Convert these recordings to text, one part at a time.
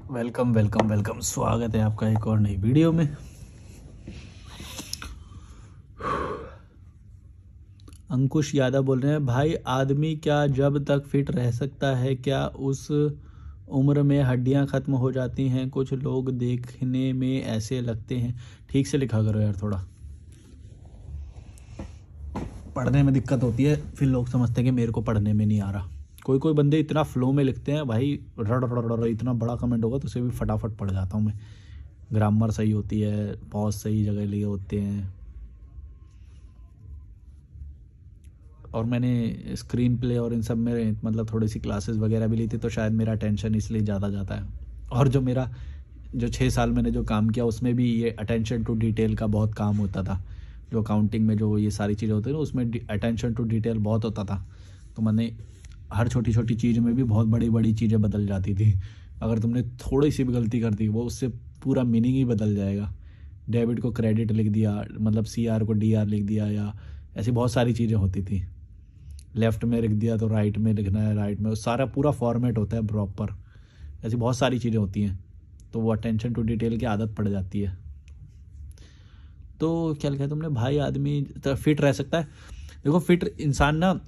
Welcome welcome welcome, स्वागत है आपका एक और नई वीडियो में। अंकुश यादव बोल रहे हैं, भाई आदमी क्या जब तक फिट रह सकता है, क्या उस उम्र में हड्डियां खत्म हो जाती हैं? कुछ लोग देखने में ऐसे लगते हैं। ठीक से लिखा करो यार, थोड़ा पढ़ने में दिक्कत होती है, फिर लोग समझते हैं कि मेरे को पढ़ने में नहीं आ रहा। कोई कोई बंदे इतना फ्लो में लिखते हैं भाई, रड़ रड़ रड़ इतना बड़ा कमेंट होगा तो उसे भी फटाफट पढ़ जाता हूँ मैं। ग्रामर सही होती है, पॉज सही जगह लिए होते हैं, और मैंने स्क्रीन प्ले और इन सब में मतलब थोड़ी सी क्लासेस वगैरह भी ली थी, तो शायद मेरा अटेंशन इसलिए ज़्यादा जाता है। और जो 6 साल मैंने जो काम किया उसमें भी ये अटेंशन टू डिटेल का बहुत काम होता था। जो अकाउंटिंग में जो ये सारी चीज़ें होती है ना, उसमें अटेंशन टू डिटेल बहुत होता था। तो मैंने हर छोटी छोटी चीज़ में भी बहुत बड़ी बड़ी चीज़ें बदल जाती थी। अगर तुमने थोड़ी सी भी गलती कर दी, वो उससे पूरा मीनिंग ही बदल जाएगा। डेबिट को क्रेडिट लिख दिया, मतलब CR को DR लिख दिया, या ऐसी बहुत सारी चीज़ें होती थी। लेफ़्ट में लिख दिया तो राइट में लिखना है, राइट में, सारा पूरा फॉर्मेट होता है प्रॉपर। ऐसी बहुत सारी चीज़ें होती हैं, तो वो अटेंशन टू डिटेल की आदत पड़ जाती है। तो क्या लिखा है तुमने, भाई आदमी फिट रह सकता है? देखो, फिट इंसान ना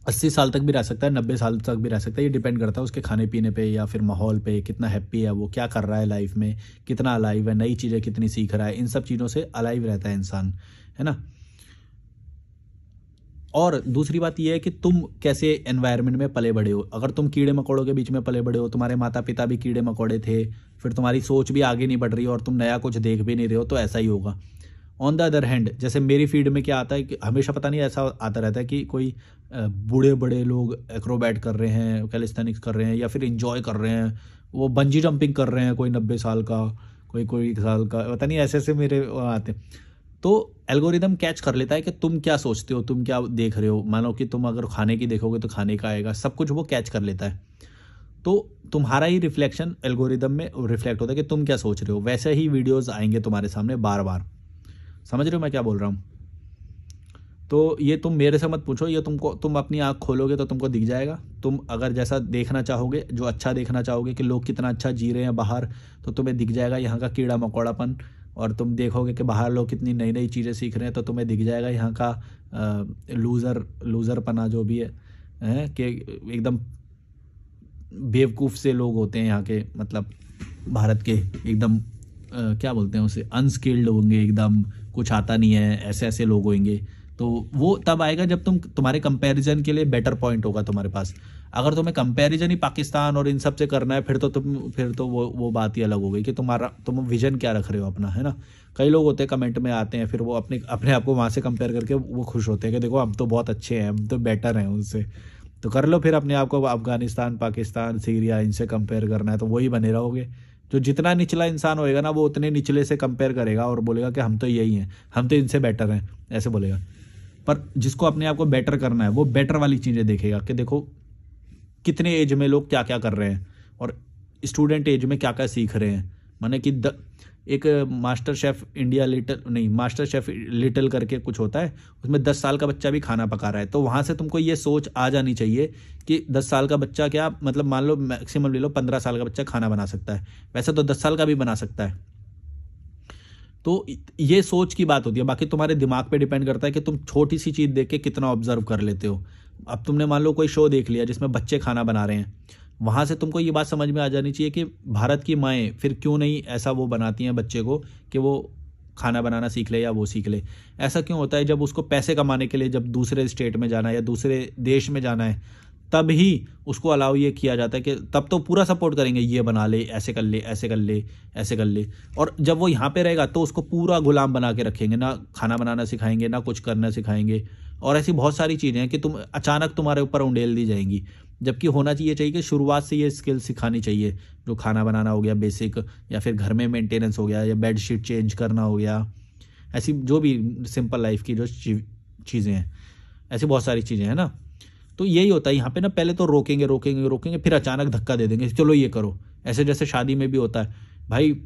80 साल तक भी रह सकता है, 90 साल तक भी रह सकता है। ये डिपेंड करता है उसके खाने पीने पे या फिर माहौल पे, कितना हैप्पी है वो, क्या कर रहा है लाइफ में, कितना अलाइव है, नई चीज़ें कितनी सीख रहा है। इन सब चीज़ों से अलाइव रहता है इंसान, है ना। और दूसरी बात यह है कि तुम कैसे एनवायरनमेंट में पले बड़े हो। अगर तुम कीड़े मकोड़ों के बीच में पले बड़े हो, तुम्हारे माता पिता भी कीड़े मकोड़े थे, फिर तुम्हारी सोच भी आगे नहीं बढ़ रही और तुम नया कुछ देख भी नहीं रहे हो, तो ऐसा ही होगा। ऑन द अदर हैंड, जैसे मेरी फील्ड में क्या आता है कि हमेशा पता नहीं ऐसा आता रहता है कि कोई बूढ़े बड़े लोग एक्रोबैट कर रहे हैं, कैलिस्थेनिक्स कर रहे हैं, या फिर इंजॉय कर रहे हैं, वो बंजी जंपिंग कर रहे हैं, कोई 90 साल का, कोई 1 साल का, पता नहीं, ऐसे ऐसे मेरे आते हैं। तो एल्गोरिदम कैच कर लेता है कि तुम क्या सोचते हो, तुम क्या देख रहे हो। मानो कि तुम अगर खाने की देखोगे तो खाने का आएगा, सब कुछ वो कैच कर लेता है। तो तुम्हारा ही रिफ्लेक्शन एल्गोरिदम में रिफ्लेक्ट होता है कि तुम क्या सोच रहे हो, वैसे ही वीडियोस आएंगे तुम्हारे सामने बार बार। समझ रहे हो मैं क्या बोल रहा हूँ? तो ये तुम मेरे से मत पूछो, ये तुम अपनी आँख खोलोगे तो तुमको दिख जाएगा। तुम अगर जैसा देखना चाहोगे, जो अच्छा देखना चाहोगे कि लोग कितना अच्छा जी रहे हैं बाहर, तो तुम्हें दिख जाएगा यहाँ का कीड़ा मकोड़ापन। और तुम देखोगे कि बाहर लोग कितनी नई नई चीज़ें सीख रहे हैं, तो तुम्हें दिख जाएगा यहाँ का लूज़रपना जो भी है कि एकदम बेवकूफ़ से लोग होते हैं यहाँ के, मतलब भारत के एकदम क्या बोलते हैं उसे, अनस्किल्ड होंगे एकदम, कुछ आता नहीं है, ऐसे ऐसे लोग होंगे। तो वो तब आएगा जब तुम्हारे कंपैरिजन के लिए बेटर पॉइंट होगा तुम्हारे पास। अगर तुम्हें कंपैरिजन ही पाकिस्तान और इन सब से करना है, फिर तो वो बात ही अलग हो गई कि तुम विजन क्या रख रहे हो अपना, है ना। कई लोग होते हैं कमेंट में आते हैं, फिर वो अपने अपने आप को वहाँ से कंपेयर करके वो खुश होते हैं कि देखो हम तो बहुत अच्छे हैं, हम तो बेटर हैं उनसे। तो कर लो फिर अपने आप को अफगानिस्तान, पाकिस्तान, सीरिया, इनसे कंपेयर करना है तो वही बने रहोगे। जो जितना निचला इंसान होएगा ना, वो उतने निचले से कंपेयर करेगा और बोलेगा कि हम तो यही हैं, हम तो इनसे बेटर हैं, ऐसे बोलेगा। पर जिसको अपने आप को बेटर करना है, वो बेटर वाली चीज़ें देखेगा कि देखो कितने एज में लोग क्या क्या कर रहे हैं, और स्टूडेंट एज में क्या क्या सीख रहे हैं। माने कि एक मास्टर शेफ इंडिया लिटिल, नहीं, मास्टर शेफ लिटिल करके कुछ होता है, उसमें 10 साल का बच्चा भी खाना पका रहा है। तो वहाँ से तुमको ये सोच आ जानी चाहिए कि 10 साल का बच्चा क्या, मतलब मान लो मैक्सिमम ले लो 15 साल का बच्चा खाना बना सकता है, वैसे तो 10 साल का भी बना सकता है। तो ये सोच की बात होती है। बाकी तुम्हारे दिमाग पे डिपेंड करता है कि तुम छोटी सी चीज़ देख के कितना ऑब्जर्व कर लेते हो। अब तुमने मान लो कोई शो देख लिया जिसमें बच्चे खाना बना रहे हैं, वहाँ से तुमको ये बात समझ में आ जानी चाहिए कि भारत की माएँ फिर क्यों नहीं ऐसा वो बनाती हैं बच्चे को कि वो खाना बनाना सीख ले या वो सीख ले। ऐसा क्यों होता है, जब उसको पैसे कमाने के लिए जब दूसरे स्टेट में जाना है या दूसरे देश में जाना है, तब ही उसको अलाउ ये किया जाता है कि तब तो पूरा सपोर्ट करेंगे, ये बना ले, ऐसे कर ले, ऐसे कर ले, ऐसे कर ले। और जब वो यहाँ पे रहेगा तो उसको पूरा गुलाम बना के रखेंगे, ना खाना बनाना सिखाएंगे, ना कुछ करना सिखाएंगे। और ऐसी बहुत सारी चीज़ें हैं कि अचानक तुम्हारे ऊपर उंडेल दी जाएंगी। जबकि होना चाहिए कि शुरुआत से ये स्किल सिखानी चाहिए, जो खाना बनाना हो गया बेसिक, या फिर घर में मेंटेनेंस हो गया, या बेडशीट चेंज करना हो गया, ऐसी जो भी सिंपल लाइफ की जो चीज़ें हैं, ऐसी बहुत सारी चीज़ें हैं ना। तो यही होता है यहाँ पे ना, पहले तो रोकेंगे रोकेंगे रोकेंगे, फिर अचानक धक्का दे देंगे, चलो ये करो। ऐसे जैसे शादी में भी होता है भाई,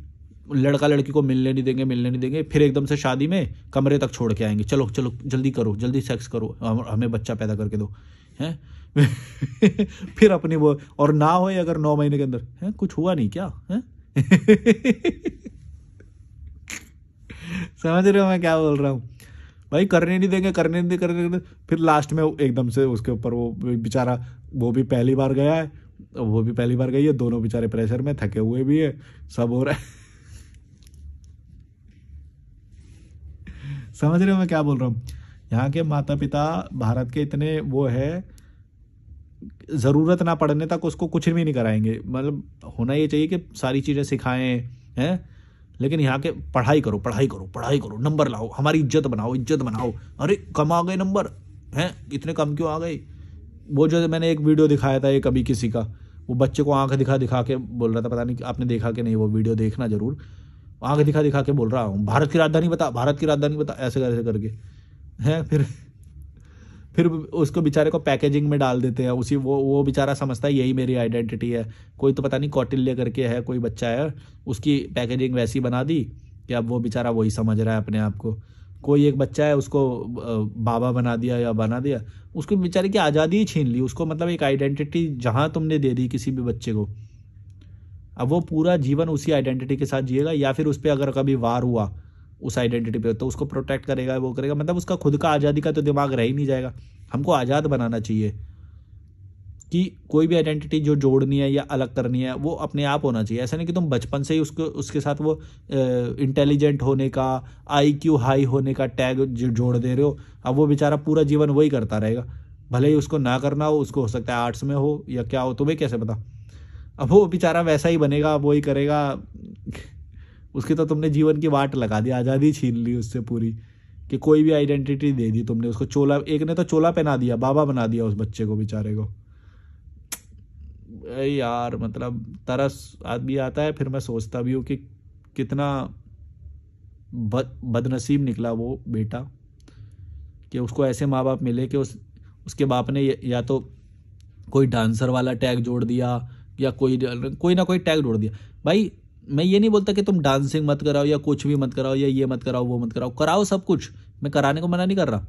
लड़का लड़की को मिलने नहीं देंगे, फिर एकदम से शादी में कमरे तक छोड़ के आएंगे, चलो चलो जल्दी करो, जल्दी सेक्स करो, हमें बच्चा पैदा करके दो, हैं। फिर अपनी वो, और ना हो अगर 9 महीने के अंदर, है कुछ हुआ नहीं क्या है? समझ रहे हो मैं क्या बोल रहा हूँ? भाई करने नहीं देंगे, करने नहीं करने नहीं देंगे। फिर लास्ट में एकदम से उसके ऊपर वो बेचारा, वो भी पहली बार गया है, वो भी पहली बार गई है, दोनों बेचारे प्रेशर में थके हुए भी है, सब हो रहा है। समझ रहे हो मैं क्या बोल रहा हूँ? यहाँ के माता पिता भारत के इतने वो है, ज़रूरत ना पड़ने तक उसको कुछ भी नहीं कराएंगे। मतलब होना ये चाहिए कि सारी चीज़ें सिखाएं, हैं, लेकिन यहाँ के पढ़ाई करो, पढ़ाई करो, पढ़ाई करो, नंबर लाओ, हमारी इज्जत बनाओ, इज्जत बनाओ। अरे कम आ गए नंबर, हैं इतने कम क्यों आ गए? वो जो मैंने एक वीडियो दिखाया था, एक अभी किसी का, वो बच्चे को आंख दिखा दिखा के बोल रहा था, पता नहीं आपने देखा कि नहीं, वो वीडियो देखना जरूर। आंख दिखा दिखा के बोल रहा हूँ भारत की राजधानी बता, भारत की राजधानी बता, ऐसे ऐसे करके, हैं। फिर उसको बेचारे को पैकेजिंग में डाल देते हैं उसी, वो बेचारा समझता है यही मेरी आइडेंटिटी है। कोई तो पता नहीं कौटिल्य करके है, कोई बच्चा है, उसकी पैकेजिंग वैसी बना दी कि अब वो बेचारा वही समझ रहा है अपने आप को। कोई एक बच्चा है, उसको बाबा बना दिया या बना दिया, उसको बेचारे की आज़ादी ही छीन ली उसको। मतलब एक आइडेंटिटी जहाँ तुमने दे दी किसी भी बच्चे को, अब वो पूरा जीवन उसी आइडेंटिटी के साथ जिएगा, या फिर उस पर अगर कभी वार हुआ उस आइडेंटिटी पे तो उसको प्रोटेक्ट करेगा, वो करेगा। मतलब उसका खुद का आज़ादी का तो दिमाग रह ही नहीं जाएगा। हमको आज़ाद बनाना चाहिए कि कोई भी आइडेंटिटी जो जोड़नी है या अलग करनी है वो अपने आप होना चाहिए। ऐसा नहीं कि तुम बचपन से ही उसको उसके साथ वो इंटेलिजेंट होने का, IQ हाई होने का टैग जोड़ दे रहे हो। अब वो बेचारा पूरा जीवन वही करता रहेगा, भले ही उसको ना करना हो, उसको हो सकता है आर्ट्स में हो या क्या हो, तुम्हें कैसे पता। अब वो बेचारा वैसा ही बनेगा, वो ही करेगा। उसकी तो तुमने जीवन की वाट लगा दी, आज़ादी छीन ली उससे पूरी, कि कोई भी आइडेंटिटी दे दी तुमने उसको। चोला, एक ने तो चोला पहना दिया, बाबा बना दिया उस बच्चे को बेचारे को। यार मतलब तरस आदमी आता है। फिर मैं सोचता भी हूँ कि कितना बदनसीब निकला वो बेटा, कि उसको ऐसे माँ बाप मिले कि उसके बाप ने या तो कोई डांसर वाला टैग जोड़ दिया, या कोई ना कोई टैग जोड़ दिया। भाई मैं ये नहीं बोलता कि तुम डांसिंग मत कराओ या कुछ भी मत कराओ, या ये मत कराओ वो मत कराओ, कराओ सब कुछ, मैं कराने को मना नहीं कर रहा।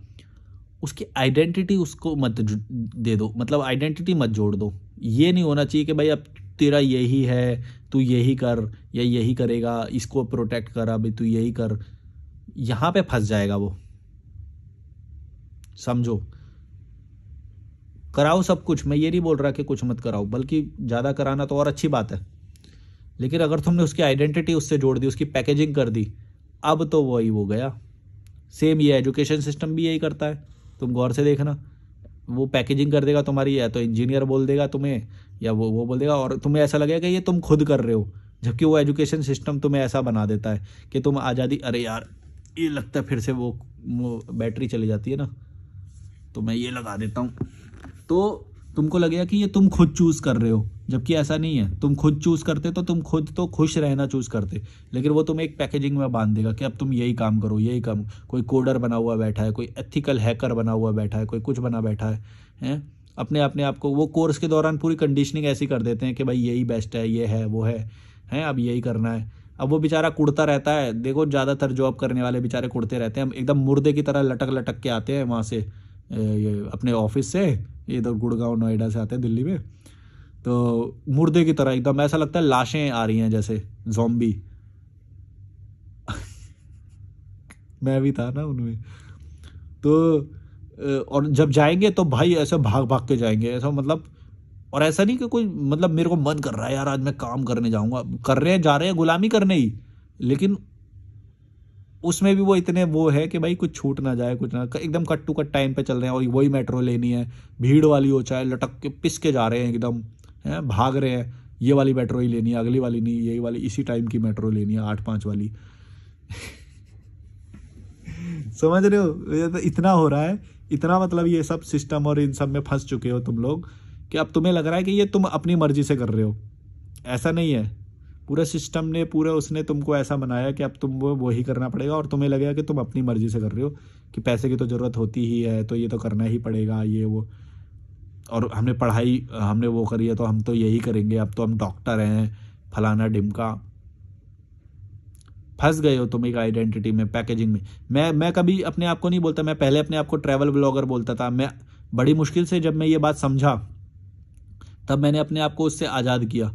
उसकी आइडेंटिटी उसको मत दे दो, मतलब आइडेंटिटी मत जोड़ दो। ये नहीं होना चाहिए कि भाई अब तेरा यही है, तू यही कर या यही करेगा, इसको प्रोटेक्ट कर, अभी तू यही कर। यहां पे फंस जाएगा वो, समझो। कराओ सब कुछ, मैं ये नहीं बोल रहा कि कुछ मत कराओ, बल्कि ज़्यादा कराना तो और अच्छी बात है। लेकिन अगर तुमने उसकी आइडेंटिटी उससे जोड़ दी, उसकी पैकेजिंग कर दी, अब तो वही हो गया। सेम ये एजुकेशन सिस्टम भी यही करता है, तुम गौर से देखना। वो पैकेजिंग कर देगा तुम्हारी, या तो इंजीनियर बोल देगा तुम्हें, या वो बोल देगा, और तुम्हें ऐसा लगेगा कि ये तुम खुद कर रहे हो, जबकि वो एजुकेशन सिस्टम तुम्हें ऐसा बना देता है कि तुम आज़ादी। अरे यार ये लगता है फिर से वो बैटरी चली जाती है ना, तो मैं ये लगा देता हूँ। तो तुमको लगेगा कि ये तुम खुद चूज कर रहे हो, जबकि ऐसा नहीं है। तुम खुद चूज करते तो तुम खुद तो खुश रहना चूज करते, लेकिन वो तुम्हें एक पैकेजिंग में बांध देगा कि अब तुम यही काम करो, यही काम। कोई कोडर बना हुआ बैठा है, कोई एथिकल हैकर बना हुआ बैठा है, कोई कुछ बना बैठा है, अपने आप को वो कोर्स के दौरान पूरी कंडीशनिंग ऐसी कर देते हैं कि भाई यही बेस्ट है, ये है वो है अब यही करना है। अब वो बेचारा कुड़ता रहता है। देखो ज़्यादातर जॉब करने वाले बेचारे कुड़ते रहते हैं, एकदम मुर्दे की तरह लटक लटक के आते हैं वहाँ से, ये अपने ऑफिस से, इधर गुड़गांव नोएडा से आते हैं दिल्ली में, तो मुर्दे की तरह एकदम ऐसा लगता है लाशें आ रही हैं जैसे ज़ॉम्बी। मैं भी था ना उनमें। तो और जब जाएंगे तो भाई ऐसे भाग भाग के जाएंगे, ऐसा मतलब। और ऐसा नहीं कि कोई मतलब मेरे को मन कर रहा है यार आज मैं काम करने जाऊंगा, कर रहे हैं, जा रहे हैं गुलामी करने ही, लेकिन उसमें भी वो इतने वो है कि भाई कुछ छूट ना जाए, कुछ ना, एकदम कट टू कट टाइम पे चल रहे हैं। और वही मेट्रो लेनी है, भीड़ वाली हो चाहे, लटक के पिस के जा रहे हैं एकदम, हैं भाग रहे हैं, ये वाली मेट्रो ही लेनी है, अगली वाली नहीं, यही वाली इसी टाइम की मेट्रो लेनी है, 8-5 वाली। समझ रहे हो? ये तो इतना हो रहा है, इतना मतलब ये सब सिस्टम और इन सब में फंस चुके हो तुम लोग कि अब तुम्हें लग रहा है कि ये तुम अपनी मर्जी से कर रहे हो। ऐसा नहीं है, पूरे सिस्टम ने, पूरे उसने तुमको ऐसा बनाया कि अब तुम वो ही करना पड़ेगा, और तुम्हें लगेगा कि तुम अपनी मर्जी से कर रहे हो, कि पैसे की तो ज़रूरत होती ही है तो ये तो करना ही पड़ेगा, ये वो। और हमने पढ़ाई हमने वो करी है तो हम तो यही करेंगे, अब तो हम डॉक्टर हैं, फलाना ढिमका। फंस गए हो तुम एक आइडेंटिटी में, पैकेजिंग में। मैं कभी अपने आप को नहीं बोलता, मैं पहले अपने आप को ट्रैवल ब्लॉगर बोलता था। बड़ी मुश्किल से जब मैं ये बात समझा तब मैंने अपने आप को उससे आज़ाद किया।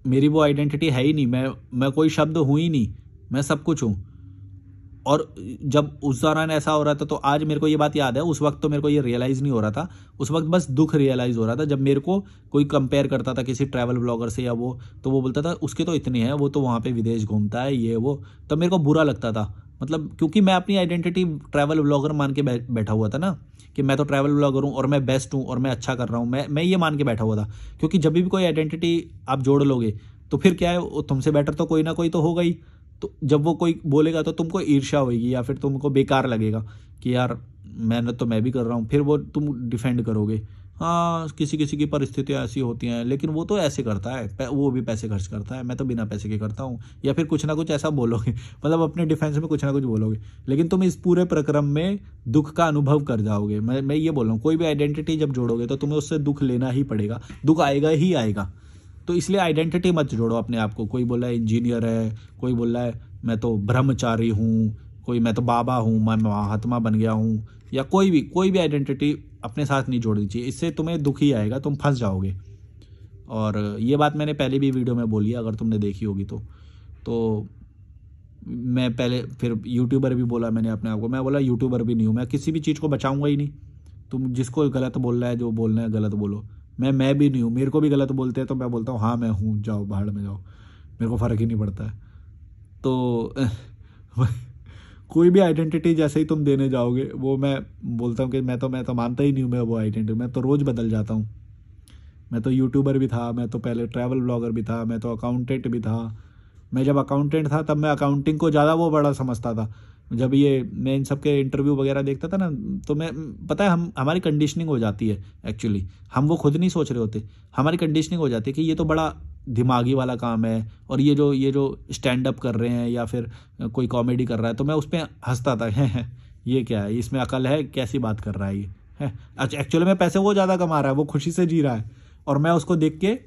मेरी वो आइडेंटिटी है ही नहीं, मैं कोई शब्द हूँ ही नहीं, मैं सब कुछ हूँ। और जब उस दौरान ऐसा हो रहा था तो आज मेरे को ये बात याद है, उस वक्त तो मेरे को ये रियलाइज़ नहीं हो रहा था, उस वक्त बस दुख रियलाइज़ हो रहा था। जब मेरे को कोई कंपेयर करता था किसी ट्रैवल ब्लॉगर से या वो, तो वो बोलता था उसके तो इतने हैं, वो तो वहाँ पे विदेश घूमता है ये वो, तब मेरे को बुरा लगता था। मतलब क्योंकि मैं अपनी आइडेंटिटी ट्रैवल ब्लॉगर मान के बैठा हुआ था ना, कि मैं तो ट्रैवल ब्लॉगर हूँ और मैं बेस्ट हूँ और मैं अच्छा कर रहा हूँ, मैं ये मान के बैठा हुआ था। क्योंकि जब भी कोई आइडेंटिटी आप जोड़ लोगे तो फिर क्या है, वो तुमसे बेटर तो कोई ना कोई तो होगा ही। तो जब वो कोई बोलेगा तो तुमको ईर्ष्या होगी या फिर तुमको बेकार लगेगा कि यार मेहनत तो मैं भी कर रहा हूँ, फिर वो तुम डिफेंड करोगे। हाँ, किसी किसी की परिस्थितियाँ ऐसी होती हैं, लेकिन वो तो ऐसे करता है, वो भी पैसे खर्च करता है, मैं तो बिना पैसे के करता हूँ, या फिर कुछ ना कुछ ऐसा बोलोगे मतलब अपने डिफेंस में कुछ ना कुछ बोलोगे। लेकिन तुम इस पूरे प्रक्रम में दुख का अनुभव कर जाओगे। मैं ये बोल रहा हूँ, कोई भी आइडेंटिटी जब जोड़ोगे तो तुम्हें उससे दुख लेना ही पड़ेगा, दुख आएगा ही आएगा। तो इसलिए आइडेंटिटी मत जोड़ो अपने आप को। कोई बोल रहा है इंजीनियर है, कोई बोल रहा है मैं तो ब्रह्मचारी हूँ, कोई मैं तो बाबा हूँ, मैं महात्मा बन गया हूँ, या कोई भी आइडेंटिटी अपने साथ नहीं जोड़नी चाहिए। इससे तुम्हें दुख ही आएगा, तुम फंस जाओगे। और ये बात मैंने पहले भी वीडियो में बोली है, अगर तुमने देखी होगी तो मैं पहले फिर यूट्यूबर भी बोला मैंने अपने आप को, मैं बोला यूट्यूबर भी नहीं हूँ, मैं किसी भी चीज़ को बचाऊंगा ही नहीं। तुम जिसको गलत बोल रहा है, जो बोलना है गलत बोलो, मैं भी नहीं हूँ। मेरे को भी गलत बोलते हैं तो मैं बोलता हूँ हाँ मैं हूँ, जाओ बाहर में जाओ, मेरे को फ़र्क ही नहीं पड़ता है। तो कोई भी आइडेंटिटी जैसे ही तुम देने जाओगे, वो मैं बोलता हूँ कि मैं तो मानता ही नहीं हूँ मैं वो आइडेंटिटी, मैं तो रोज़ बदल जाता हूँ। मैं तो यूट्यूबर भी था, मैं तो पहले ट्रैवल ब्लॉगर भी था, मैं तो अकाउंटेंट भी था। मैं जब अकाउंटेंट था तब मैं अकाउंटिंग को ज़्यादा वो बड़ा समझता था। जब ये मैं इन सब के इंटरव्यू वगैरह देखता था ना, तो मैं पता है हमारी कंडीशनिंग हो जाती है एक्चुअली, हम वो खुद नहीं सोच रहे होते, हमारी कंडीशनिंग हो जाती है कि ये तो बड़ा दिमागी वाला काम है, और ये जो स्टैंड अप कर रहे हैं या फिर कोई कॉमेडी कर रहा है, तो मैं उस पर हंसता था है ये क्या है, इसमें अकल है, कैसी बात कर रहा है ये है। अच्छा, एक्चुअली में पैसे वो ज़्यादा कमा रहा है, वो खुशी से जी रहा है, और मैं उसको देख के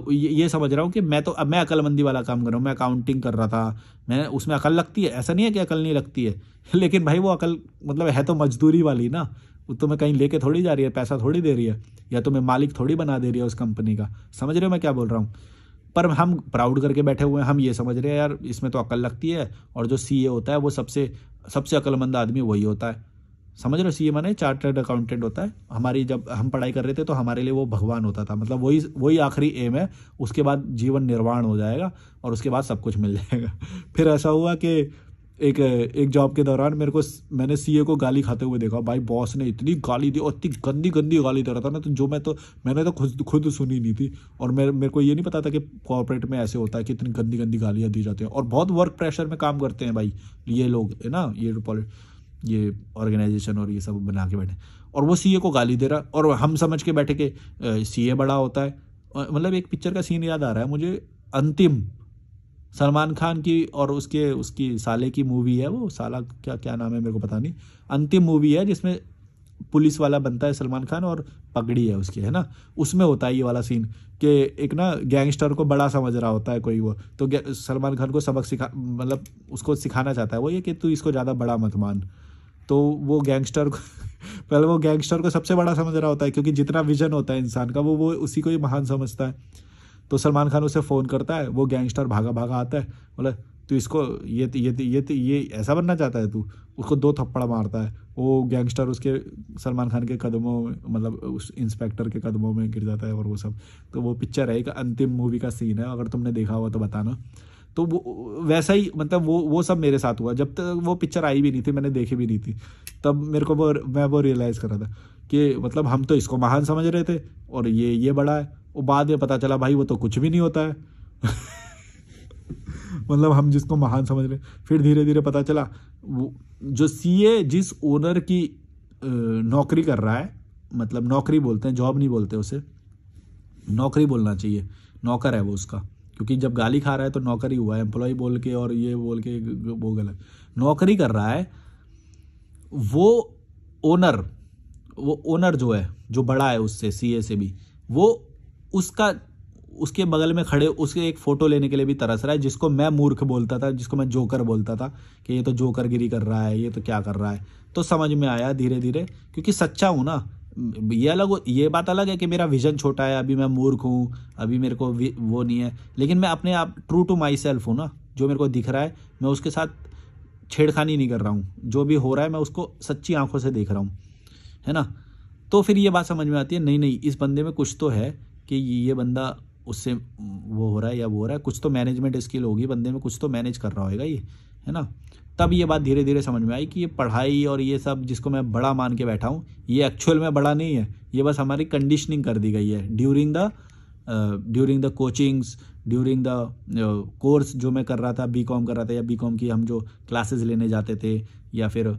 ये समझ रहा हूँ कि अब मैं अकलमंदी वाला काम कर रहा हूँ। मैं अकाउंटिंग कर रहा था, मैं उसमें अकल लगती है, ऐसा नहीं है कि अकल नहीं लगती है लेकिन भाई वो अकल मतलब है तो मजदूरी वाली ना, वो तुम्हें कहीं लेके थोड़ी जा रही है, पैसा थोड़ी दे रही है, या तुम्हें मालिक थोड़ी बना दे रही है उस कंपनी का। समझ रहे हो मैं क्या बोल रहा हूँ? पर हम प्राउड करके बैठे हुए हैं, हम ये समझ रहे हैं यार इसमें तो अकल लगती है, और जो सीए होता है वो सबसे सबसे अकलमंद आदमी वही होता है। समझ रहे हो? सीए माने चार्टर्ड अकाउंटेंट होता है। हमारी जब हम पढ़ाई कर रहे थे तो हमारे लिए वो भगवान होता था, मतलब वही आखिरी एम है। उसके बाद जीवन निर्वाण हो जाएगा और उसके बाद सब कुछ मिल जाएगा। फिर ऐसा हुआ कि एक जॉब के दौरान मैंने सीए को गाली खाते हुए देखा। भाई बॉस ने इतनी गाली दी, और इतनी गंदी गंदी गाली दे रहा था ना, तो मैंने तो खुद सुनी नहीं थी, और मेरे को ये नहीं पता था कि कॉर्पोरेट में ऐसे होता है कि इतनी गंदी गंदी गालियाँ दी जाती हैं, और बहुत वर्क प्रेशर में काम करते हैं भाई ये लोग, है ना, ये ऑर्गेनाइजेशन और ये सब बना के बैठे, और वो सीए को गाली दे रहा, और हम समझ के बैठे कि सीए बड़ा होता है। मतलब एक पिक्चर का सीन याद आ रहा है मुझे, अंतिम, सलमान खान की और उसकी साले की मूवी है, वो साला क्या नाम है मेरे को पता नहीं। अंतिम मूवी है जिसमें पुलिस वाला बनता है सलमान खान और पगड़ी है उसकी, है ना। उसमें होता है ये वाला सीन कि एक ना गैंगस्टर को बड़ा समझ रहा होता है कोई, वो तो सलमान खान को सबक मतलब उसको सिखाना चाहता है वो, ये कि तू इसको ज़्यादा बड़ा मत मान। तो वो गैंगस्टर को पहले वो गैंगस्टर को सबसे बड़ा समझ रहा होता है, क्योंकि जितना विजन होता है इंसान का वो उसी को ही महान समझता है। तो सलमान खान उसे फ़ोन करता है, वो गैंगस्टर भागा भागा आता है, बोला तू इसको ये ऐसा बनना चाहता है तू, उसको 2 थप्पड़ मारता है। वो गैंगस्टर उसके सलमान खान के कदमों में, मतलब उस इंस्पेक्टर के कदमों में गिर जाता है, और वो सब। तो वो पिक्चर है, एक अंतिम मूवी का सीन है, अगर तुमने देखा हुआ तो बताना। तो वो वैसा ही, मतलब वो सब मेरे साथ हुआ। जब तक वो पिक्चर आई भी नहीं थी, मैंने देखी भी नहीं थी, तब मेरे को मैं वो रियलाइज़ कर रहा था कि मतलब हम तो इसको महान समझ रहे थे, और ये बड़ा है। वो बाद में पता चला भाई वो तो कुछ भी नहीं होता है मतलब हम जिसको महान समझ रहे, फिर धीरे धीरे पता चला वो जो सीए जिस ओनर की नौकरी कर रहा है, मतलब नौकरी बोलते हैं, जॉब नहीं बोलते उसे, नौकरी बोलना चाहिए, नौकर है वो उसका, क्योंकि जब गाली खा रहा है तो नौकर ही हुआ है, एम्प्लॉय बोल के और ये बोल के वो गलत। नौकरी कर रहा है वो ओनर जो है, जो बड़ा है उससे, सीए से भी, वो उसका उसके बगल में खड़े उसके एक फ़ोटो लेने के लिए भी तरस रहा है, जिसको मैं मूर्ख बोलता था, जिसको मैं जोकर बोलता था कि ये तो जोकर गिरी कर रहा है, ये तो क्या कर रहा है। तो समझ में आया धीरे धीरे, क्योंकि सच्चा हूँ ना। ये बात अलग है कि मेरा विजन छोटा है, अभी मैं मूर्ख हूँ, अभी मेरे को वो नहीं है, लेकिन मैं अपने आप ट्रू टू माई सेल्फ हूँ ना। जो मेरे को दिख रहा है मैं उसके साथ छेड़खानी नहीं कर रहा हूँ, जो भी हो रहा है मैं उसको सच्ची आंखों से देख रहा हूँ, है ना। तो फिर ये बात समझ में आती है, नहीं नहीं इस बंदे में कुछ तो है कि ये बंदा उससे वो हो रहा है या वो हो रहा है, कुछ तो मैनेजमेंट स्किल होगी बंदे में, कुछ तो मैनेज कर रहा होगा ये, है ना। तब ये बात धीरे धीरे समझ में आई कि ये पढ़ाई और ये सब जिसको मैं बड़ा मान के बैठा हूँ, ये एक्चुअल में बड़ा नहीं है, ये बस हमारी कंडीशनिंग कर दी गई है during the coachings, during the course जो मैं कर रहा था, बीकॉम कर रहा था, या बीकॉम की हम जो क्लासेस लेने जाते थे, या फिर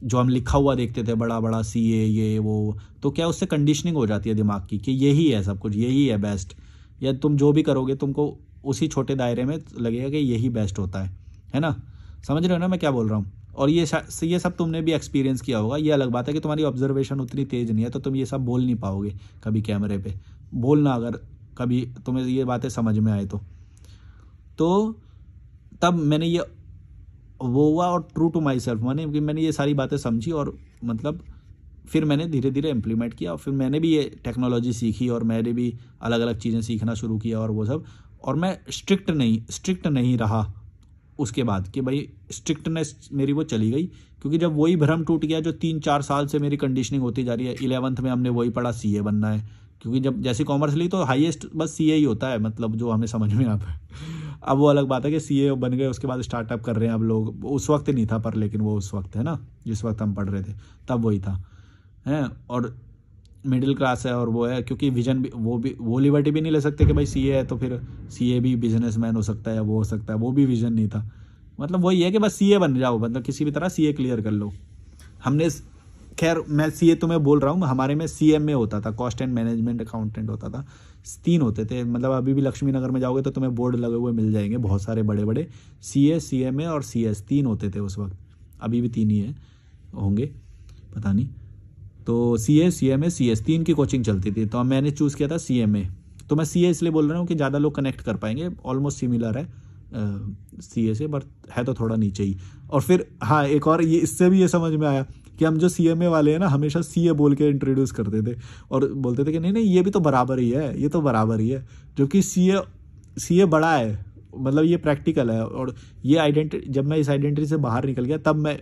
जो हम लिखा हुआ देखते थे बड़ा बड़ा सीए ये वो, तो क्या उससे कंडीशनिंग हो जाती है दिमाग की कि यही है सब कुछ, यही है बेस्ट, या तुम जो भी करोगे तुमको उसी छोटे दायरे में लगेगा कि यही बेस्ट होता है ना। समझ रहे हो ना मैं क्या बोल रहा हूँ। और ये सब तुमने भी एक्सपीरियंस किया होगा। ये अलग बात है कि तुम्हारी ऑब्जर्वेशन उतनी तेज नहीं है, तो तुम ये सब बोल नहीं पाओगे कभी कैमरे पे। बोलना अगर कभी तुम्हें ये बातें समझ में आए तो तब मैंने ये वो हुआ, और ट्रू टू माई सेल्फ मैंने ये सारी बातें समझी, और मतलब फिर मैंने धीरे धीरे इम्प्लीमेंट किया, और फिर मैंने भी ये टेक्नोलॉजी सीखी, और मैंने भी अलग अलग चीज़ें सीखना शुरू किया और वो सब। और मैं स्ट्रिक्ट नहीं रहा उसके बाद कि भाई स्ट्रिक्टनेस मेरी वो चली गई, क्योंकि जब वही भ्रम टूट गया जो 3-4 साल से मेरी कंडीशनिंग होती जा रही है। 11th में हमने वही पढ़ा सीए बनना है, क्योंकि जब जैसे कॉमर्स ली तो हाईएस्ट बस सीए ही होता है, मतलब जो हमें समझ में आता है। अब वो अलग बात है कि सीए बन गए, उसके बाद स्टार्टअप कर रहे हैं अब लोग, उस वक्त नहीं था पर, लेकिन वो उस वक्त है ना, जिस वक्त हम पढ़ रहे थे तब वही था, है। और मिडिल क्लास है और वो है, क्योंकि विजन भी वो लिबर्टी भी नहीं ले सकते कि भाई सीए है तो फिर सीए भी बिजनेसमैन हो सकता है या वो हो सकता है, वो भी विजन नहीं था। मतलब वही है कि बस सीए बन जाओ, मतलब किसी भी तरह सीए क्लियर कर लो। हमने खैर मैं सीए तुम्हें बोल रहा हूँ, हमारे में सीएमए होता था, कॉस्ट एंड मैनेजमेंट अकाउंटेंट होता था, 3 होते थे। मतलब अभी भी लक्ष्मी नगर में जाओगे तो तुम्हें बोर्ड लगे हुए मिल जाएंगे बहुत सारे बड़े बड़े, सीए, सीएमए और सीएस, 3 होते थे उस वक्त। अभी भी 3 ही है होंगे, पता नहीं। तो सीए, सीएमए, सीएस 3 की कोचिंग चलती थी, तो मैंने चूज़ किया था सीएमए। तो मैं सीए इसलिए बोल रहा हूँ कि ज़्यादा लोग कनेक्ट कर पाएंगे, ऑलमोस्ट सिमिलर है सीए से, बट है तो थोड़ा नीचे ही। और फिर हाँ, एक और ये इससे भी ये समझ में आया कि हम जो सीएमए वाले हैं ना, हमेशा सीए बोल के इंट्रोड्यूस करते थे और बोलते थे कि नहीं ये भी तो बराबर ही है, ये तो बराबर ही है, जबकि सीए बड़ा है, मतलब ये प्रैक्टिकल है। और ये आइडेंटिटी, जब मैं इस आइडेंटिटी से बाहर निकल गया तब मैं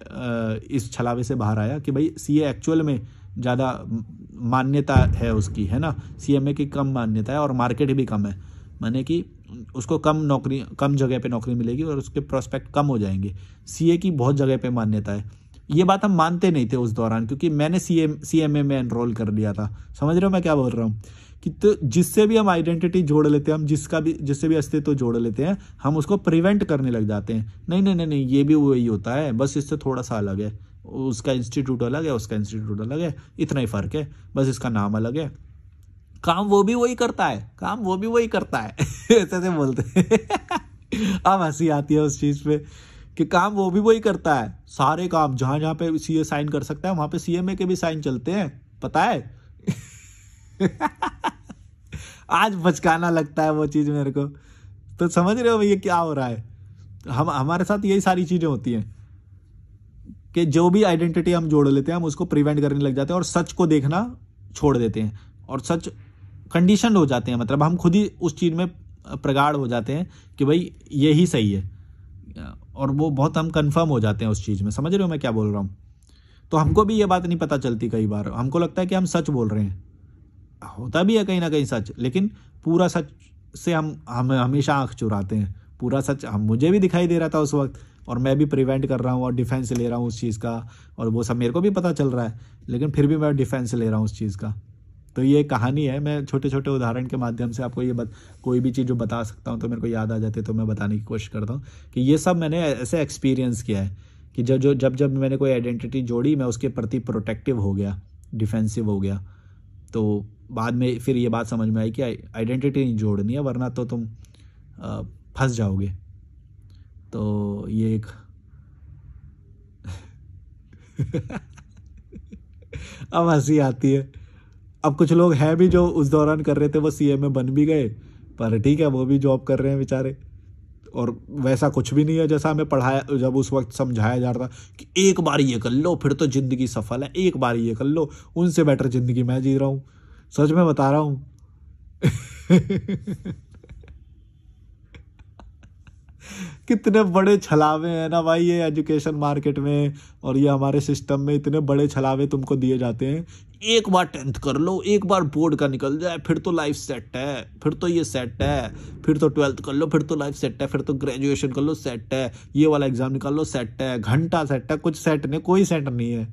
इस छलावे से बाहर आया कि भाई सीए एक्चुअल में ज़्यादा मान्यता है उसकी, है ना। सीएमए की कम मान्यता है और मार्केट भी कम है, माने कि उसको कम जगह पे नौकरी मिलेगी और उसके प्रोस्पेक्ट कम हो जाएंगे। सीए की बहुत जगह पे मान्यता है। ये बात हम मानते नहीं थे उस दौरान, क्योंकि मैंने सीएमए में एनरोल कर लिया था। समझ रहे हो मैं क्या बोल रहा हूँ कि तो जिससे भी हम आइडेंटिटी जोड़ लेते हैं, हम जिससे भी अस्तित्व जोड़ लेते हैं, हम उसको प्रिवेंट करने लग जाते हैं। नहीं, ये भी वही होता है, बस इससे थोड़ा सा अलग है, उसका इंस्टीट्यूट अलग है, उसका इंस्टीट्यूट अलग है, इतना ही फर्क है, बस इसका नाम अलग है, काम वो भी वही करता है ऐसे से बोलते हैं। अब हंसी आती है उस चीज पे कि काम वो भी वही करता है, सारे काम जहां जहां पे सीए साइन कर सकता है वहां पे सीएमए के भी साइन चलते हैं, पता है। आज बचकाना लगता है वो चीज मेरे को। तो समझ रहे हो ये क्या हो रहा है। हमारे साथ यही सारी चीजें होती हैं कि जो भी आइडेंटिटी हम जोड़ लेते हैं, हम उसको प्रिवेंट करने लग जाते हैं और सच को देखना छोड़ देते हैं, और सच कंडीशन हो जाते हैं। मतलब हम खुद ही उस चीज में प्रगाढ़ हो जाते हैं कि भाई यही सही है, और वो बहुत हम कंफर्म हो जाते हैं उस चीज में। समझ रहे हो मैं क्या बोल रहा हूँ। तो हमको भी ये बात नहीं पता चलती, कई बार हमको लगता है कि हम सच बोल रहे हैं, होता भी है कहीं ना कहीं सच, लेकिन पूरा सच से हम हमेशा आंख चुराते हैं। पूरा सच मुझे भी दिखाई दे रहा था उस वक्त, और मैं भी प्रिवेंट कर रहा हूँ और डिफेंस ले रहा हूँ उस चीज़ का, और वो सब मेरे को भी पता चल रहा है, लेकिन फिर भी मैं डिफेंस ले रहा हूँ उस चीज़ का। तो ये कहानी है, मैं छोटे छोटे उदाहरण के माध्यम से आपको कोई भी चीज़ जो बता सकता हूँ तो मेरे को याद आ जाती है, तो मैं बताने की कोशिश करता हूँ कि ये सब मैंने ऐसे एक्सपीरियंस किया है कि जब मैंने कोई आइडेंटिटी जोड़ी, मैं उसके प्रति प्रोटेक्टिव हो गया, डिफेंसिव हो गया। तो बाद में फिर ये बात समझ में आई कि आइडेंटिटी नहीं जोड़नी है, वरना तो तुम फंस जाओगे। तो ये एक अब हंसी आती है। अब कुछ लोग हैं भी जो उस दौरान कर रहे थे, वो सीए में बन भी गए, पर ठीक है, वो भी जॉब कर रहे हैं बेचारे। और वैसा कुछ भी नहीं है जैसा हमें पढ़ाया, जब उस वक्त समझाया जा रहा था कि एक बार ये कर लो फिर तो जिंदगी सफल है, एक बार ये कर लो, उनसे बेटर जिंदगी मैं जी रहा हूँ। सच में बता रहा हूँ। कितने बड़े छलावे हैं ना भाई ये एजुकेशन मार्केट में और ये हमारे सिस्टम में, इतने बड़े छलावे तुमको दिए जाते हैं। एक बार 10th कर लो, एक बार बोर्ड का निकल जाए, फिर तो लाइफ सेट है, फिर तो ये सेट है, फिर तो 12th कर लो, फिर तो लाइफ सेट है, फिर तो ग्रेजुएशन कर लो, सेट है, ये वाला एग्जाम निकाल लो, सेट है, घंटा सेट है। कुछ सेट नहीं, कोई सेट नहीं है।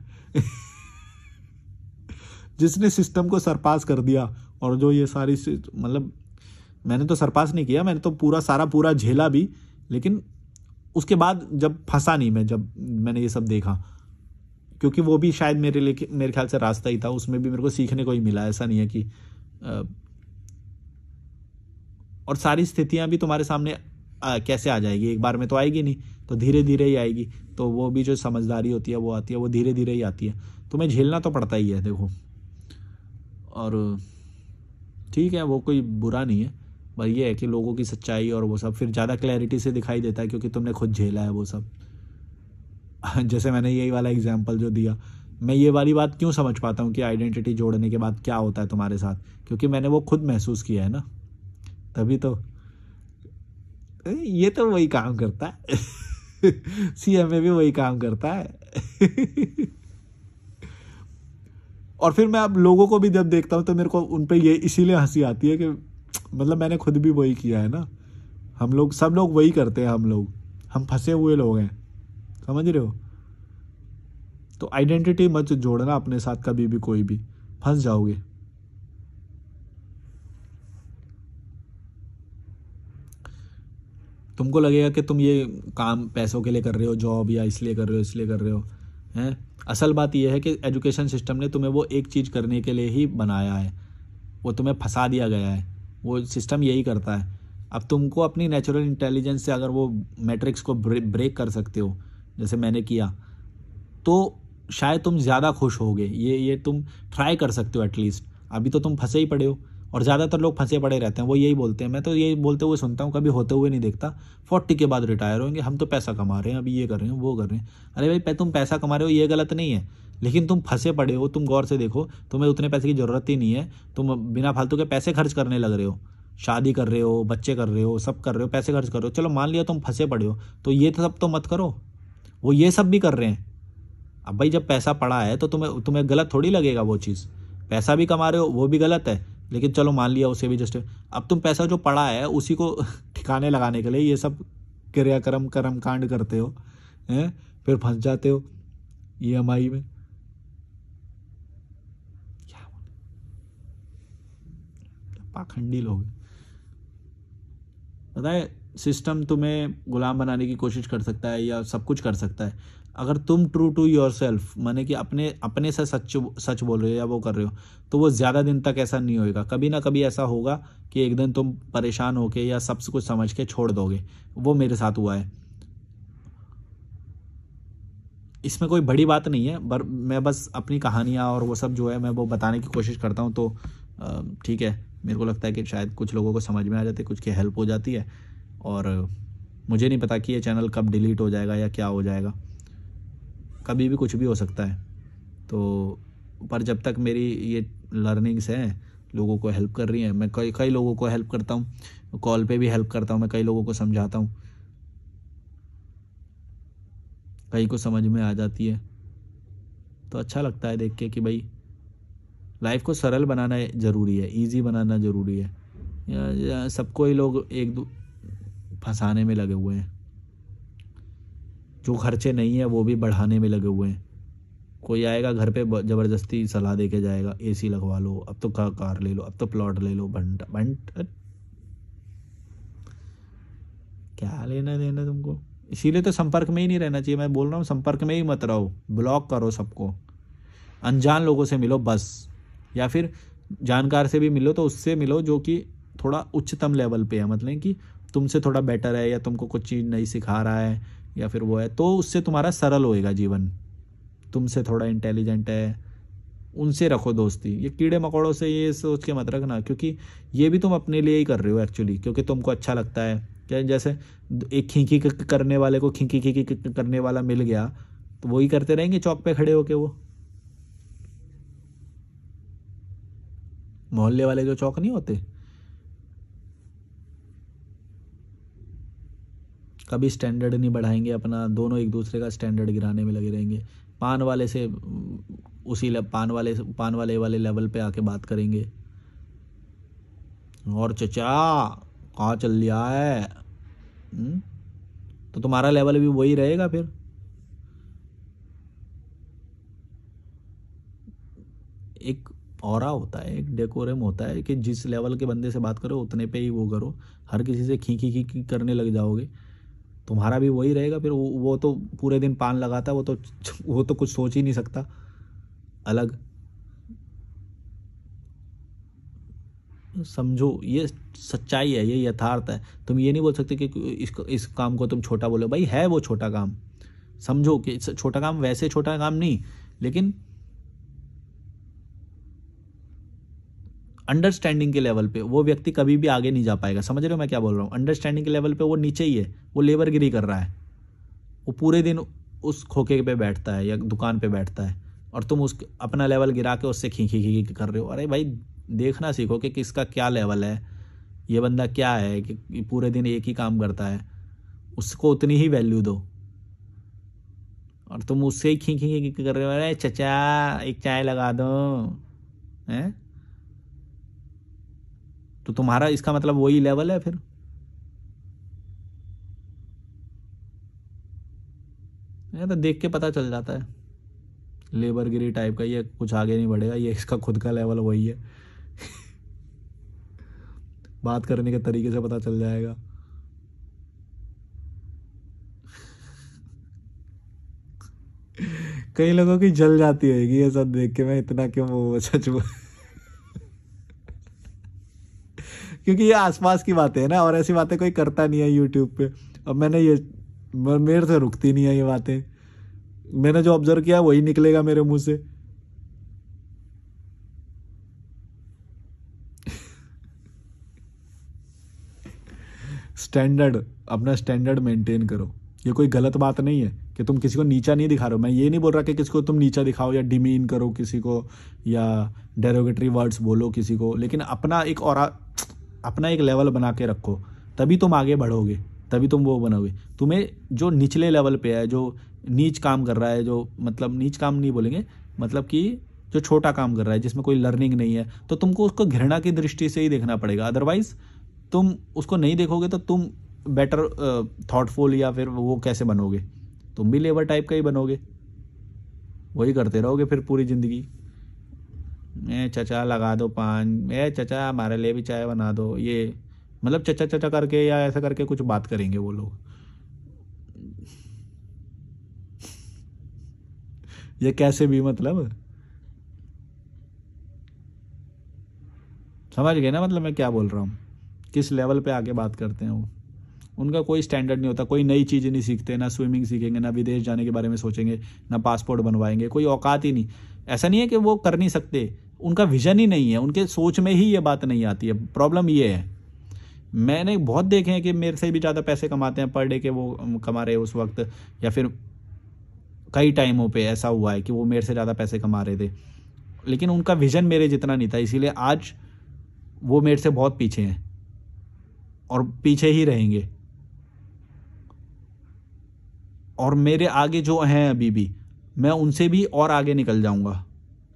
जिसने सिस्टम को सरपास कर दिया, और जो ये सारी मतलब मैंने तो सरपास नहीं किया, मैंने तो पूरा झेला भी, लेकिन उसके बाद जब फंसा नहीं मैं, जब मैंने ये सब देखा, क्योंकि वो भी शायद मेरे ख्याल से रास्ता ही था, उसमें भी मेरे को सीखने को ही मिला। ऐसा नहीं है कि और सारी स्थितियां भी तुम्हारे सामने कैसे आ जाएगी, एक बार में तो आएगी नहीं, तो धीरे धीरे ही आएगी। तो वो भी जो समझदारी होती है वो आती है, वो धीरे धीरे ही आती है। तुम्हें झेलना तो पड़ता ही है देखो, और ठीक है, वो कोई बुरा नहीं है। पर ये है कि लोगों की सच्चाई और वो सब फिर ज़्यादा क्लैरिटी से दिखाई देता है, क्योंकि तुमने खुद झेला है वो सब। जैसे मैंने यही वाला एग्जाम्पल जो दिया, मैं ये वाली बात क्यों समझ पाता हूँ कि आइडेंटिटी जोड़ने के बाद क्या होता है तुम्हारे साथ, क्योंकि मैंने वो खुद महसूस किया है ना, तभी तो। ये तो वही काम करता है। सीएमए भी वही काम करता है। और फिर मैं अब लोगों को भी जब देखता हूँ तो मेरे को उन पे ये इसीलिए हंसी आती है कि मतलब मैंने खुद भी वही किया है ना। हम लोग सब लोग वही करते हैं, हम फंसे हुए लोग हैं, समझ रहे हो। तो आइडेंटिटी मत जोड़ना अपने साथ कभी भी, कोई भी, फंस जाओगे। तुमको लगेगा कि तुम ये काम पैसों के लिए कर रहे हो, जॉब, या इसलिए कर रहे हो हैं। असल बात यह है कि एजुकेशन सिस्टम ने तुम्हें वो एक चीज़ करने के लिए ही बनाया है, वो तुम्हें फंसा दिया गया है, वो सिस्टम यही करता है। अब तुमको अपनी नेचुरल इंटेलिजेंस से अगर वो मैट्रिक्स को ब्रेक कर सकते हो, जैसे मैंने किया, तो शायद तुम ज़्यादा खुश होगे। ये तुम ट्राई कर सकते हो एटलीस्ट। अभी तो तुम फंसे ही पड़े हो, और ज़्यादातर लोग फंसे पड़े रहते हैं। वो यही बोलते हैं, मैं तो यही बोलते हुए सुनता हूँ, कभी होते हुए नहीं देखता। 40 के बाद रिटायर होंगे, हम तो पैसा कमा रहे हैं, अभी ये कर रहे हैं, वो कर रहे हैं। अरे भाई, तुम पैसा कमा रहे हो, ये गलत नहीं है, लेकिन तुम फंसे पड़े हो। तुम गौर से देखो, तुम्हें उतने पैसे की ज़रूरत ही नहीं है, तुम बिना फालतू के पैसे खर्च करने लग रहे हो। शादी कर रहे हो, बच्चे कर रहे हो, सब कर रहे हो, पैसे खर्च कर रहे हो। चलो मान लिया तुम फंसे पड़े हो, तो ये सब तो मत करो। वो ये सब भी कर रहे हैं। अब भाई, जब पैसा पड़ा है तो तुम्हें गलत थोड़ी लगेगा वो चीज़। पैसा भी कमा रहे हो, वो भी गलत है, लेकिन चलो मान लिया उसे भी जस्ट। अब तुम पैसा जो पड़ा है उसी को ठिकाने लगाने के लिए ये सब क्रियाक्रम कर्म कांड करते हो, हैं, फिर फंस जाते हो ईएमआई में। क्या पाखंडी लोग। पता है, सिस्टम तुम्हें गुलाम बनाने की कोशिश कर सकता है या सब कुछ कर सकता है, अगर तुम ट्रू टू योर सेल्फ, माने कि अपने से सच बोल रहे हो या वो कर रहे हो, तो वो ज़्यादा दिन तक ऐसा नहीं होएगा। कभी ना कभी ऐसा होगा कि एक दिन तुम परेशान होके या सब कुछ समझ के छोड़ दोगे। वो मेरे साथ हुआ है। इसमें कोई बड़ी बात नहीं है, पर मैं बस अपनी कहानियाँ और वो सब जो है मैं वो बताने की कोशिश करता हूँ। तो ठीक है, मेरे को लगता है कि शायद कुछ लोगों को समझ में आ जाती है, कुछ की हेल्प हो जाती है। और मुझे नहीं पता कि ये चैनल कब डिलीट हो जाएगा या क्या हो जाएगा, कभी भी कुछ भी हो सकता है। तो पर जब तक मेरी ये लर्निंग्स हैं, लोगों को हेल्प कर रही हैं, मैं कई लोगों को हेल्प करता हूँ, कॉल पे भी हेल्प करता हूँ, मैं कई लोगों को समझाता हूँ, कई को समझ में आ जाती है। तो अच्छा लगता है देख के कि भाई लाइफ को सरल बनाना ज़रूरी है, इजी बनाना ज़रूरी है। या सबको ही लोग फंसाने में लगे हुए हैं, जो खर्चे नहीं है वो भी बढ़ाने में लगे हुए हैं। कोई आएगा घर पे ज़बरदस्ती सलाह दे के जाएगा, एसी लगवा लो, अब तो कार ले लो, अब तो प्लॉट ले लो। बंट बंट क्या लेना देना तुमको। इसीलिए तो संपर्क में ही नहीं रहना चाहिए। मैं बोल रहा हूँ, संपर्क में ही मत रहो, ब्लॉक करो सबको। अनजान लोगों से मिलो बस, या फिर जानकार से भी मिलो तो उससे मिलो जो कि थोड़ा उच्चतम लेवल पे है, मतलब कि तुमसे थोड़ा बेटर है या तुमको कुछ चीज़ नहीं सिखा रहा है या फिर वो है, तो उससे तुम्हारा सरल होएगा जीवन। तुमसे थोड़ा इंटेलिजेंट है, उनसे रखो दोस्ती। ये कीड़े मकोड़ों से ये सोच के मत रखना, क्योंकि ये भी तुम अपने लिए ही कर रहे हो एक्चुअली, क्योंकि तुमको अच्छा लगता है। क्या जैसे एक खींकी करने वाले को खींकी खींकी करने वाला मिल गया तो वही करते रहेंगे चौक पे खड़े होके। वो मोहल्ले वाले जो चौक नहीं होते, कभी स्टैंडर्ड नहीं बढ़ाएंगे अपना, दोनों एक दूसरे का स्टैंडर्ड गिराने में लगे रहेंगे। पान वाले से पान वाले लेवल पे आके बात करेंगे, और चचा कहाँ चल लिया है। तो तुम्हारा लेवल भी वही रहेगा फिर। एक ऑरा होता है, एक डेकोरम होता है कि जिस लेवल के बंदे से बात करो उतने पे ही वो करो। हर किसी से खी खी खी खी करने लग जाओगे, तुम्हारा भी वही रहेगा फिर। वो तो पूरे दिन पान लगाता है, वो तो कुछ सोच ही नहीं सकता अलग। समझो ये सच्चाई है, ये यथार्थ है। तुम ये नहीं बोल सकते कि इस काम को तुम छोटा बोलो। भाई है वो छोटा काम, समझो कि छोटा काम, वैसे छोटा काम नहीं, लेकिन अंडरस्टैंडिंग के लेवल पे वो व्यक्ति कभी भी आगे नहीं जा पाएगा। समझ रहे हो मैं क्या बोल रहा हूँ? अंडरस्टैंडिंग के लेवल पे वो नीचे ही है, वो लेबरगिरी कर रहा है। वो पूरे दिन उस खोखे पे बैठता है या दुकान पे बैठता है, और तुम उस अपना लेवल गिरा के उससे खी खी खी कर रहे हो। अरे भाई देखना सीखो कि किसका क्या लेवल है, ये बंदा क्या है कि पूरे दिन एक ही काम करता है, उसको उतनी ही वैल्यू दो। और तुम उससे ही खी खी खी कर रहे हो, अरे चचा एक चाय लगा दो, हैं? तो तुम्हारा इसका मतलब वही लेवल है फिर। ये तो देख के पता चल जाता है, लेबरगिरी टाइप का। ये कुछ आगे नहीं बढ़ेगा, ये इसका खुद का लेवल वही है। बात करने के तरीके से पता चल जाएगा। कई लोगों की जल जाती होगी ये सब देख के, मैं इतना क्यों वो सच में। क्योंकि ये आसपास की बातें है ना, और ऐसी बातें कोई करता नहीं है यूट्यूब पे। अब मैंने ये मेरे से रुकती नहीं है ये बातें, मैंने जो ऑब्जर्व किया वही निकलेगा मेरे मुंह से। स्टैंडर्ड, अपना स्टैंडर्ड मेंटेन करो। ये कोई गलत बात नहीं है कि तुम किसी को नीचा नहीं दिखा रहे हो। मैं ये नहीं बोल रहा कि किसी को तुम नीचा दिखाओ या डिमीन करो किसी को, या डेरोगेटरी वर्ड्स बोलो किसी को, लेकिन अपना एक लेवल बना के रखो, तभी तुम आगे बढ़ोगे, तभी तुम वो बनोगे। तुम्हें जो निचले लेवल पे है, जो नीच काम कर रहा है, जो मतलब नीच काम नहीं बोलेंगे, मतलब कि जो छोटा काम कर रहा है जिसमें कोई लर्निंग नहीं है, तो तुमको उसको घृणा की दृष्टि से ही देखना पड़ेगा। अदरवाइज तुम उसको नहीं देखोगे तो तुम बेटर थॉटफुल या फिर वो कैसे बनोगे? तुम भी लेबर टाइप का ही बनोगे, वही करते रहोगे फिर पूरी ज़िंदगी। मैं चचा लगा दो पान, मैं चचा हमारे लिए भी चाय बना दो, ये मतलब चचा चचा करके या ऐसा करके कुछ बात करेंगे वो लोग। ये कैसे भी मतलब समझ गए ना, मतलब मैं क्या बोल रहा हूँ, किस लेवल पे आके बात करते हैं वो। उनका कोई स्टैंडर्ड नहीं होता, कोई नई चीज़ नहीं सीखते, ना स्विमिंग सीखेंगे, ना विदेश जाने के बारे में सोचेंगे, ना पासपोर्ट बनवाएंगे, कोई औकात ही नहीं। ऐसा नहीं है कि वो कर नहीं सकते, उनका विजन ही नहीं है, उनके सोच में ही ये बात नहीं आती है। प्रॉब्लम ये है। मैंने बहुत देखे हैं कि मेरे से भी ज़्यादा पैसे कमाते हैं पर डे के वो कमा रहे उस वक्त, या फिर कई टाइमों पे ऐसा हुआ है कि वो मेरे से ज़्यादा पैसे कमा रहे थे, लेकिन उनका विजन मेरे जितना नहीं था, इसीलिए आज वो मेरे से बहुत पीछे हैं और पीछे ही रहेंगे। और मेरे आगे जो हैं अभी भी, मैं उनसे भी और आगे निकल जाऊंगा,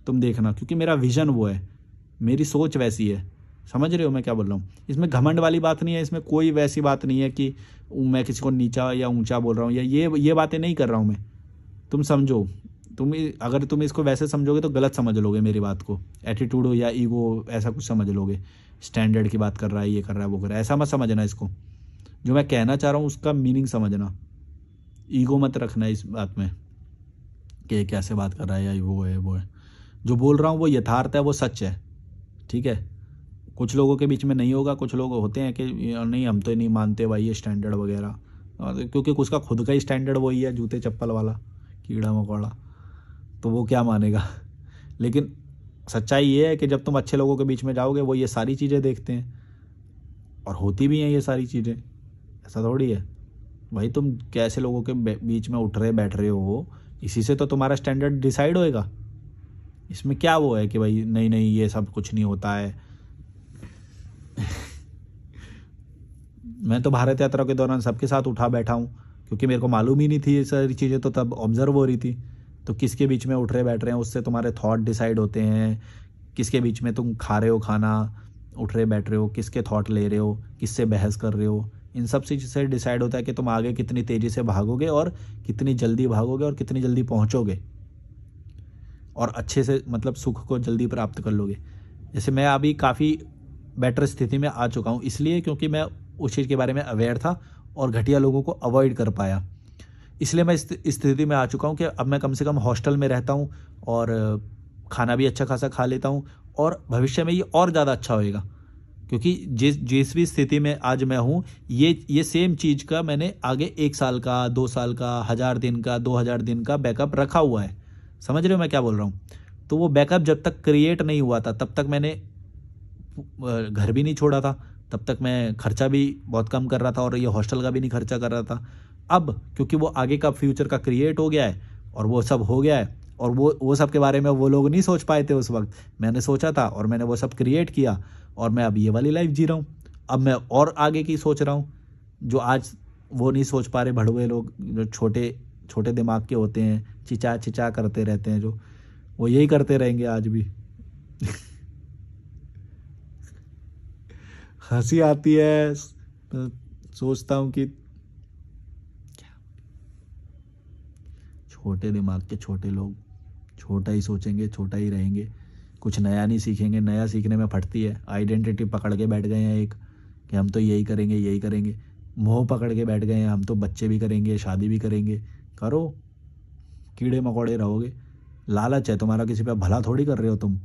तुम देखना, क्योंकि मेरा विजन वो है, मेरी सोच वैसी है। समझ रहे हो मैं क्या बोल रहा हूँ? इसमें घमंड वाली बात नहीं है, इसमें कोई वैसी बात नहीं है कि मैं किसी को नीचा या ऊंचा बोल रहा हूँ, या ये बातें नहीं कर रहा हूँ मैं। तुम समझो, अगर तुम इसको वैसे समझोगे तो गलत समझ लोगे मेरी बात को, एटीट्यूड हो या ईगो ऐसा कुछ समझ लोगे। स्टैंडर्ड की बात कर रहा है, ये कर रहा है, वो कर रहा है, ऐसा मत समझना इसको। जो मैं कहना चाह रहा हूँ उसका मीनिंग समझना, ईगो मत रखना इस बात में कि कैसे बात कर रहा है या वो है वो है। जो बोल रहा हूँ वो यथार्थ है, वो सच है, ठीक है। कुछ लोगों के बीच में नहीं होगा, कुछ लोग होते हैं कि नहीं हम तो नहीं मानते भाई ये स्टैंडर्ड वगैरह, क्योंकि उसका खुद का ही स्टैंडर्ड वही है, जूते चप्पल वाला कीड़ा मकोड़ा, तो वो क्या मानेगा। लेकिन सच्चाई ये है कि जब तुम अच्छे लोगों के बीच में जाओगे वो ये सारी चीज़ें देखते हैं, और होती भी हैं ये सारी चीज़ें, ऐसा थोड़ी है भाई। तुम कैसे लोगों के बीच में उठ रहे बैठ रहे हो, इसी से तो तुम्हारा स्टैंडर्ड डिसाइड होएगा। इसमें क्या वो है कि भाई नहीं नहीं ये सब कुछ नहीं होता है। मैं तो भारत यात्रा के दौरान सबके साथ उठा बैठा हूँ, क्योंकि मेरे को मालूम ही नहीं थी ये सारी चीज़ें, तो तब ऑब्जर्व हो रही थी। तो किसके बीच में उठ रहे बैठ रहे हैं उससे तुम्हारे थॉट डिसाइड होते हैं, किसके बीच में तुम खा रहे हो खाना, उठ रहे बैठ रहे हो, किसके थॉट ले रहे हो, किससे बहस कर रहे हो, इन सब चीज़ से डिसाइड होता है कि तुम आगे कितनी तेज़ी से भागोगे और कितनी जल्दी भागोगे और कितनी जल्दी पहुँचोगे और अच्छे से मतलब सुख को जल्दी प्राप्त कर लोगे। जैसे मैं अभी काफ़ी बेटर स्थिति में आ चुका हूँ, इसलिए क्योंकि मैं उस चीज़ के बारे में अवेयर था और घटिया लोगों को अवॉइड कर पाया। इसलिए मैं इस स्थिति में आ चुका हूँ कि अब मैं कम से कम हॉस्टल में रहता हूँ और खाना भी अच्छा खासा खा लेता हूँ, और भविष्य में ये और ज़्यादा अच्छा होएगा, क्योंकि जिस भी स्थिति में आज मैं हूँ ये सेम चीज़ का मैंने आगे 1 साल का, 2 साल का, 1000 दिन का, 2000 दिन का बैकअप रखा हुआ है। समझ रहे हो मैं क्या बोल रहा हूँ? तो वो बैकअप जब तक क्रिएट नहीं हुआ था तब तक मैंने घर भी नहीं छोड़ा था, तब तक मैं खर्चा भी बहुत कम कर रहा था और ये हॉस्टल का भी नहीं खर्चा कर रहा था। अब क्योंकि वो आगे का फ्यूचर का क्रिएट हो गया है और वो सब हो गया है, और वो सब के बारे में वो लोग नहीं सोच पाए थे उस वक्त, मैंने सोचा था और मैंने वो सब क्रिएट किया, और मैं अब ये वाली लाइफ जी रहा हूँ। अब मैं और आगे की सोच रहा हूँ, जो आज वो नहीं सोच पा रहे भड़ुए लोग, जो छोटे छोटे दिमाग के होते हैं, चिचा चिचा करते रहते हैं, जो वो यही करते रहेंगे आज भी। हंसी आती है, सोचता हूँ कि छोटे दिमाग के छोटे लोग छोटा ही सोचेंगे, छोटा ही रहेंगे, कुछ नया नहीं सीखेंगे। नया सीखने में फटती है, आइडेंटिटी पकड़ के बैठ गए हैं एक, कि हम तो यही करेंगे यही करेंगे, मोह पकड़ के बैठ गए हैं, हम तो बच्चे भी करेंगे शादी भी करेंगे। करो, कीड़े मकोड़े रहोगे। लालच है तुम्हारा, किसी पे भला थोड़ी कर रहे हो तुम,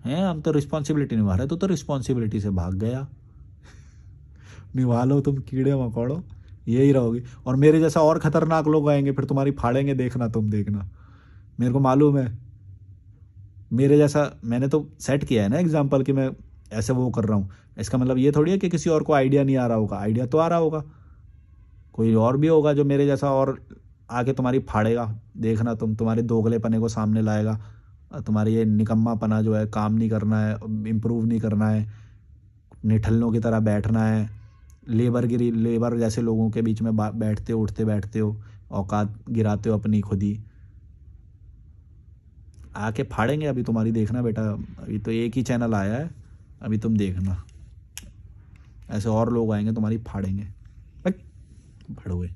हैं हम तो रिस्पॉन्सिबिलिटी निभा रहे, तो रिस्पॉन्सिबिलिटी से भाग गया। निभा लो तुम कीड़े मकोड़ो, यही रहोगे। और मेरे जैसा और खतरनाक लोग आएंगे फिर तुम्हारी फाड़ेंगे, देखना तुम देखना, मेरे को मालूम है। मेरे जैसा मैंने तो सेट किया है ना एग्जाम्पल, कि मैं ऐसे वो कर रहा हूँ, इसका मतलब ये थोड़ी है कि किसी और को आइडिया नहीं आ रहा होगा, आइडिया तो आ रहा होगा। कोई और भी होगा जो मेरे जैसा और आके तुम्हारी फाड़ेगा, देखना तुम, तुम्हारे दोगलेपने को सामने लाएगा, तुम्हारी ये निकम्मापना जो है, काम नहीं करना है, इम्प्रूव नहीं करना है, निठल्लों की तरह बैठना है, लेबर जैसे लोगों के बीच में बैठते हो, उठते बैठते हो, औकात गिराते हो अपनी खुद ही, आके फाड़ेंगे अभी तुम्हारी, देखना बेटा। अभी तो एक ही चैनल आया है, अभी तुम देखना, ऐसे और लोग आएंगे तुम्हारी फाड़ेंगे। भड़ोए।